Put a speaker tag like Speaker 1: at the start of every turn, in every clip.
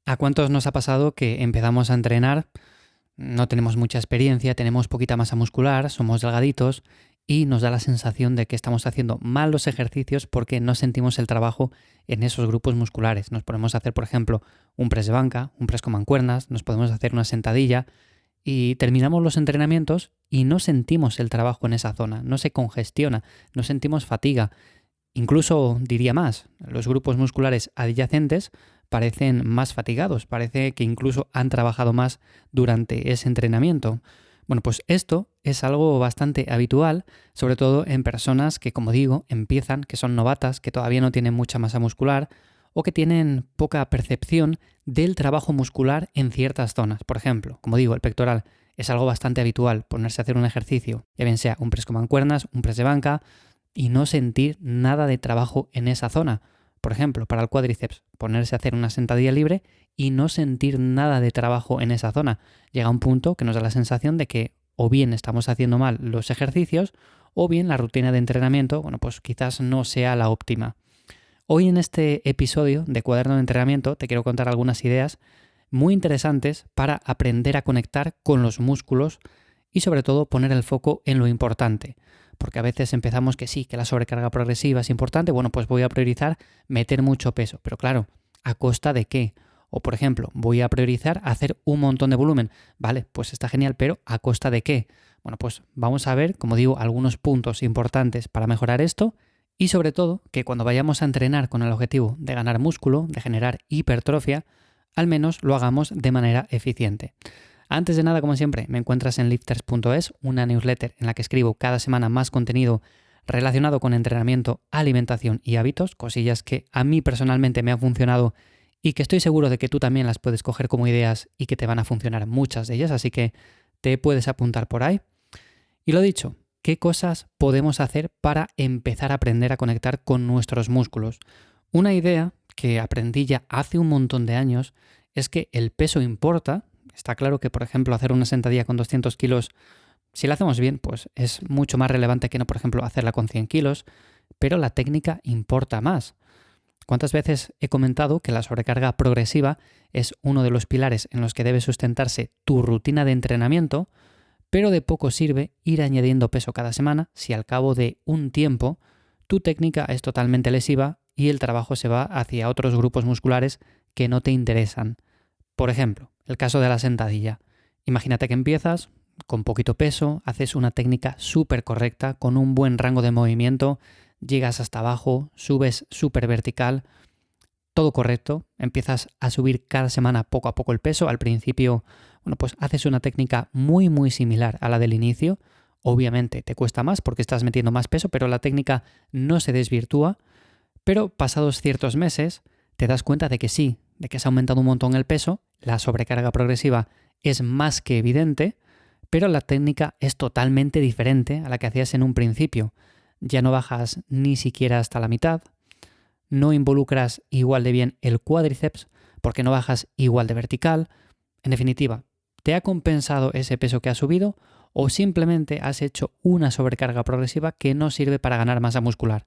Speaker 1: ¿A cuántos nos ha pasado que empezamos a entrenar, no tenemos mucha experiencia, tenemos poquita masa muscular, somos delgaditos y nos da la sensación de que estamos haciendo mal los ejercicios porque no sentimos el trabajo en esos grupos musculares? Nos podemos hacer, por ejemplo, un press de banca, un press con mancuernas, nos podemos hacer una sentadilla y terminamos los entrenamientos y no sentimos el trabajo en esa zona, no se congestiona, no sentimos fatiga. Incluso diría más, los grupos musculares adyacentes parecen más fatigados, parece que incluso han trabajado más durante ese entrenamiento. Bueno, pues esto es algo bastante habitual, sobre todo en personas que, como digo, empiezan, que son novatas, que todavía no tienen mucha masa muscular o que tienen poca percepción del trabajo muscular en ciertas zonas. Por ejemplo, como digo, el pectoral es algo bastante habitual, ponerse a hacer un ejercicio, ya bien sea un press con mancuernas, un press de banca, y no sentir nada de trabajo en esa zona. Por ejemplo, para el cuádriceps, ponerse a hacer una sentadilla libre y no sentir nada de trabajo en esa zona. Llega un punto que nos da la sensación de que o bien estamos haciendo mal los ejercicios o bien la rutina de entrenamiento, bueno, pues quizás no sea la óptima. Hoy en este episodio de Cuaderno de Entrenamiento te quiero contar algunas ideas muy interesantes para aprender a conectar con los músculos y sobre todo poner el foco en lo importante. Porque a veces empezamos que sí, que la sobrecarga progresiva es importante, bueno, pues voy a priorizar meter mucho peso, pero claro, ¿a costa de qué? O por ejemplo, voy a priorizar hacer un montón de volumen, vale, pues está genial, pero ¿a costa de qué? Bueno, pues vamos a ver, como digo, algunos puntos importantes para mejorar esto y sobre todo que cuando vayamos a entrenar con el objetivo de ganar músculo, de generar hipertrofia, al menos lo hagamos de manera eficiente. Antes de nada, como siempre, me encuentras en lifters.es, una newsletter en la que escribo cada semana más contenido relacionado con entrenamiento, alimentación y hábitos, cosillas que a mí personalmente me han funcionado y que estoy seguro de que tú también las puedes coger como ideas y que te van a funcionar muchas de ellas, así que te puedes apuntar por ahí. Y lo dicho, ¿qué cosas podemos hacer para empezar a aprender a conectar con nuestros músculos? Una idea que aprendí ya hace un montón de años es que el peso importa. Está claro que, por ejemplo, hacer una sentadilla con 200 kilos, si la hacemos bien, pues es mucho más relevante que no, por ejemplo, hacerla con 100 kilos, pero la técnica importa más. ¿Cuántas veces he comentado que la sobrecarga progresiva es uno de los pilares en los que debe sustentarse tu rutina de entrenamiento, pero de poco sirve ir añadiendo peso cada semana si al cabo de un tiempo tu técnica es totalmente lesiva y el trabajo se va hacia otros grupos musculares que no te interesan? Por ejemplo, el caso de la sentadilla. Imagínate que empiezas con poquito peso, haces una técnica súper correcta, con un buen rango de movimiento, llegas hasta abajo, subes súper vertical, todo correcto, empiezas a subir cada semana poco a poco el peso. Al principio, bueno, pues haces una técnica muy muy similar a la del inicio. Obviamente te cuesta más porque estás metiendo más peso, pero la técnica no se desvirtúa. Pero pasados ciertos meses te das cuenta de que sí, de que se ha aumentado un montón el peso, la sobrecarga progresiva es más que evidente, pero la técnica es totalmente diferente a la que hacías en un principio. Ya no bajas ni siquiera hasta la mitad, no involucras igual de bien el cuádriceps porque no bajas igual de vertical. En definitiva, ¿te ha compensado ese peso que has subido o simplemente has hecho una sobrecarga progresiva que no sirve para ganar masa muscular?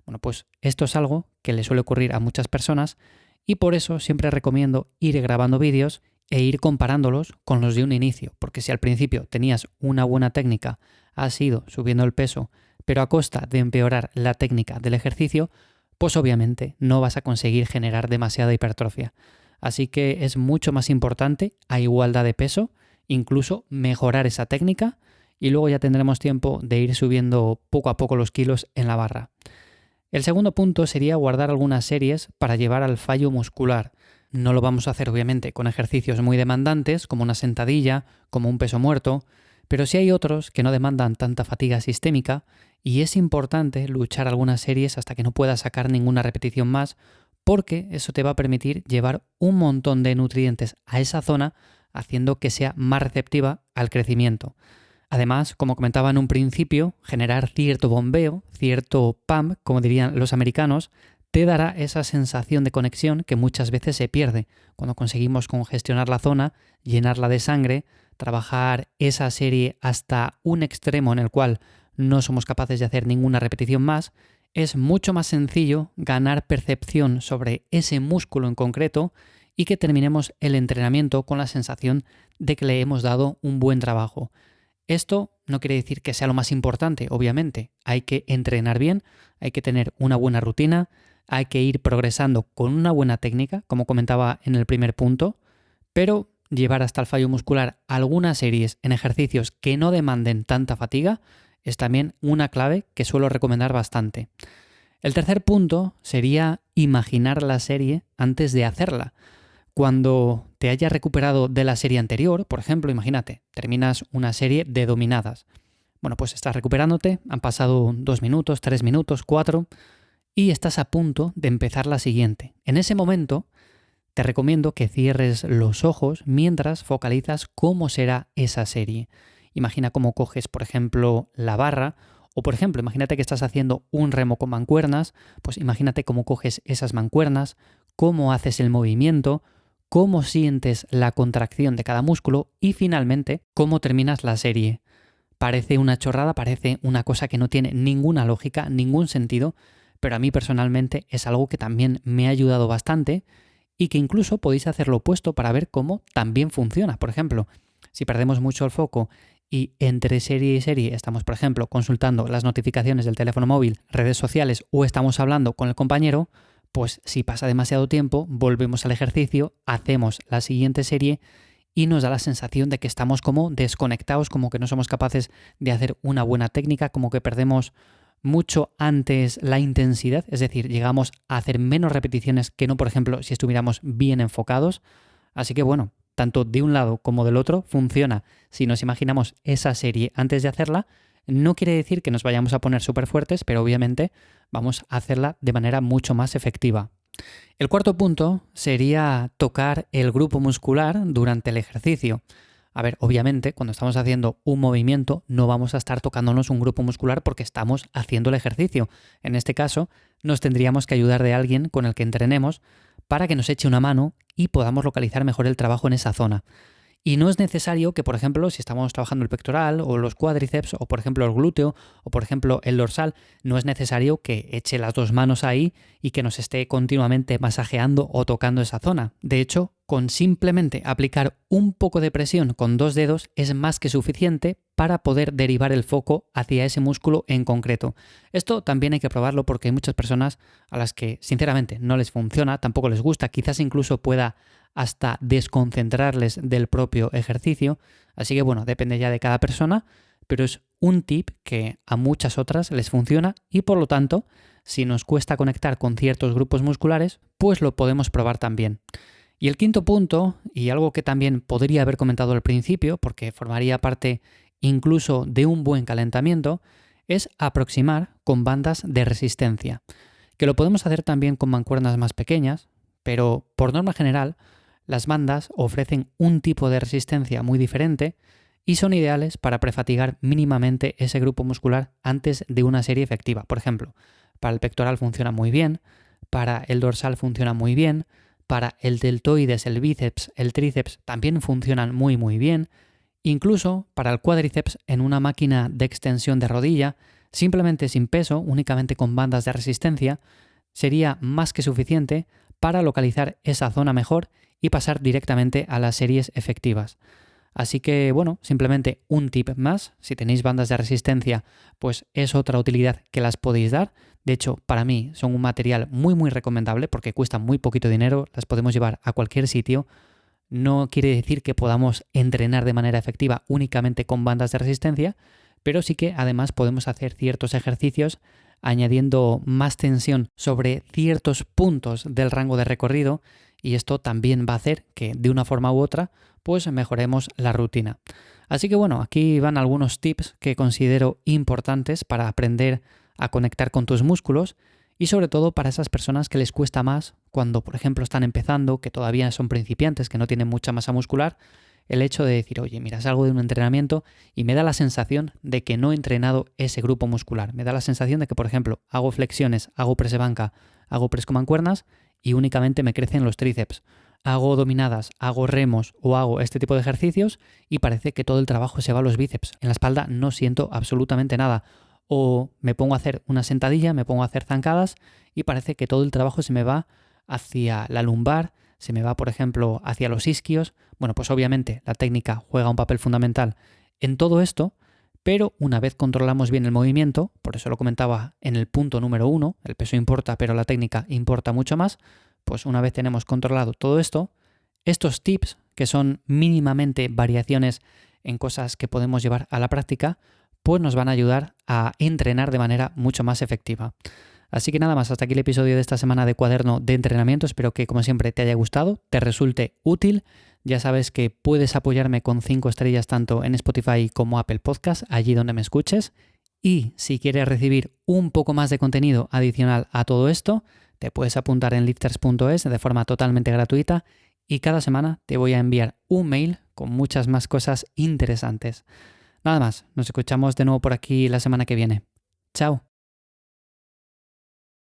Speaker 1: Bueno, pues esto es algo que le suele ocurrir a muchas personas y por eso siempre recomiendo ir grabando vídeos e ir comparándolos con los de un inicio, porque si al principio tenías una buena técnica, has ido subiendo el peso, pero a costa de empeorar la técnica del ejercicio, pues obviamente no vas a conseguir generar demasiada hipertrofia. Así que es mucho más importante, a igualdad de peso, incluso mejorar esa técnica y luego ya tendremos tiempo de ir subiendo poco a poco los kilos en la barra. El segundo punto sería guardar algunas series para llevar al fallo muscular. No lo vamos a hacer obviamente con ejercicios muy demandantes como una sentadilla, como un peso muerto, pero sí hay otros que no demandan tanta fatiga sistémica y es importante luchar algunas series hasta que no puedas sacar ninguna repetición más, porque eso te va a permitir llevar un montón de nutrientes a esa zona, haciendo que sea más receptiva al crecimiento. Además, como comentaba en un principio, generar cierto bombeo, cierto pump, como dirían los americanos, te dará esa sensación de conexión que muchas veces se pierde cuando conseguimos congestionar la zona, llenarla de sangre, trabajar esa serie hasta un extremo en el cual no somos capaces de hacer ninguna repetición más. Es mucho más sencillo ganar percepción sobre ese músculo en concreto y que terminemos el entrenamiento con la sensación de que le hemos dado un buen trabajo. Esto no quiere decir que sea lo más importante, obviamente. Hay que entrenar bien, hay que tener una buena rutina, hay que ir progresando con una buena técnica, como comentaba en el primer punto, pero llevar hasta el fallo muscular algunas series en ejercicios que no demanden tanta fatiga es también una clave que suelo recomendar bastante. El tercer punto sería imaginar la serie antes de hacerla. Cuando te hayas recuperado de la serie anterior, por ejemplo, imagínate, terminas una serie de dominadas. Bueno, pues estás recuperándote, han pasado 2 minutos, 3 minutos, 4, y estás a punto de empezar la siguiente. En ese momento, te recomiendo que cierres los ojos mientras focalizas cómo será esa serie. Imagina cómo coges, por ejemplo, la barra, o por ejemplo, imagínate que estás haciendo un remo con mancuernas, pues imagínate cómo coges esas mancuernas, cómo haces el movimiento, cómo sientes la contracción de cada músculo y finalmente cómo terminas la serie. Parece una chorrada, parece una cosa que no tiene ninguna lógica, ningún sentido, pero a mí personalmente es algo que también me ha ayudado bastante y que incluso podéis hacer lo opuesto para ver cómo también funciona. Por ejemplo, si perdemos mucho el foco y entre serie y serie estamos, por ejemplo, consultando las notificaciones del teléfono móvil, redes sociales o estamos hablando con el compañero, pues si pasa demasiado tiempo, volvemos al ejercicio, hacemos la siguiente serie y nos da la sensación de que estamos como desconectados, como que no somos capaces de hacer una buena técnica, como que perdemos mucho antes la intensidad, es decir, llegamos a hacer menos repeticiones que no, por ejemplo, si estuviéramos bien enfocados. Así que bueno, tanto de un lado como del otro funciona. Si nos imaginamos esa serie antes de hacerla, no quiere decir que nos vayamos a poner súper fuertes, pero obviamente vamos a hacerla de manera mucho más efectiva. El cuarto punto sería tocar el grupo muscular durante el ejercicio. A ver, obviamente, cuando estamos haciendo un movimiento no vamos a estar tocándonos un grupo muscular porque estamos haciendo el ejercicio. En este caso, nos tendríamos que ayudar de alguien con el que entrenemos para que nos eche una mano y podamos localizar mejor el trabajo en esa zona. Y no es necesario que, por ejemplo, si estamos trabajando el pectoral o los cuádriceps o, por ejemplo, el glúteo o, por ejemplo, el dorsal, no es necesario que eche las 2 manos ahí y que nos esté continuamente masajeando o tocando esa zona. De hecho, con simplemente aplicar un poco de presión con 2 dedos es más que suficiente para poder derivar el foco hacia ese músculo en concreto. Esto también hay que probarlo porque hay muchas personas a las que sinceramente no les funciona, tampoco les gusta, quizás incluso pueda hasta desconcentrarles del propio ejercicio. Así que bueno, depende ya de cada persona, pero es un tip que a muchas otras les funciona y por lo tanto, si nos cuesta conectar con ciertos grupos musculares, pues lo podemos probar también. Y el quinto punto, y algo que también podría haber comentado al principio, porque formaría parte incluso de un buen calentamiento, es aproximar con bandas de resistencia, que lo podemos hacer también con mancuernas más pequeñas, pero por norma general, las bandas ofrecen un tipo de resistencia muy diferente y son ideales para prefatigar mínimamente ese grupo muscular antes de una serie efectiva. Por ejemplo, para el pectoral funciona muy bien, para el dorsal funciona muy bien, para el deltoides, el bíceps, el tríceps también funcionan muy bien, incluso para el cuádriceps en una máquina de extensión de rodilla, simplemente sin peso, únicamente con bandas de resistencia, sería más que suficiente para localizar esa zona mejor y pasar directamente a las series efectivas. Así que bueno, simplemente un tip más, si tenéis bandas de resistencia, pues es otra utilidad que las podéis dar. De hecho, para mí son un material muy recomendable porque cuestan muy poquito dinero, las podemos llevar a cualquier sitio. No quiere decir que podamos entrenar de manera efectiva únicamente con bandas de resistencia, pero sí que además podemos hacer ciertos ejercicios añadiendo más tensión sobre ciertos puntos del rango de recorrido y esto también va a hacer que de una forma u otra pues mejoremos la rutina. Así que bueno, aquí van algunos tips que considero importantes para aprender a conectar con tus músculos y sobre todo para esas personas que les cuesta más cuando por ejemplo están empezando, que todavía son principiantes, que no tienen mucha masa muscular, el hecho de decir, oye, mira, salgo de un entrenamiento y me da la sensación de que no he entrenado ese grupo muscular. Me da la sensación de que, por ejemplo, hago flexiones, hago press de banca, hago press con mancuernas y únicamente me crecen los tríceps. Hago dominadas, hago remos o hago este tipo de ejercicios y parece que todo el trabajo se va a los bíceps. En la espalda no siento absolutamente nada. O me pongo a hacer una sentadilla, me pongo a hacer zancadas y parece que todo el trabajo se me va hacia la lumbar, se me va, por ejemplo, hacia los isquios, bueno, pues obviamente la técnica juega un papel fundamental en todo esto, pero una vez controlamos bien el movimiento, por eso lo comentaba en el punto número 1, el peso importa, pero la técnica importa mucho más, pues una vez tenemos controlado todo esto, estos tips, que son mínimamente variaciones en cosas que podemos llevar a la práctica, pues nos van a ayudar a entrenar de manera mucho más efectiva. Así que nada más, hasta aquí el episodio de esta semana de Cuaderno de Entrenamiento. Espero que, como siempre, te haya gustado, te resulte útil. Ya sabes que puedes apoyarme con 5 estrellas tanto en Spotify como Apple Podcast, allí donde me escuches. Y si quieres recibir un poco más de contenido adicional a todo esto, te puedes apuntar en lifters.es de forma totalmente gratuita y cada semana te voy a enviar un mail con muchas más cosas interesantes. Nada más, nos escuchamos de nuevo por aquí la semana que viene. Chao.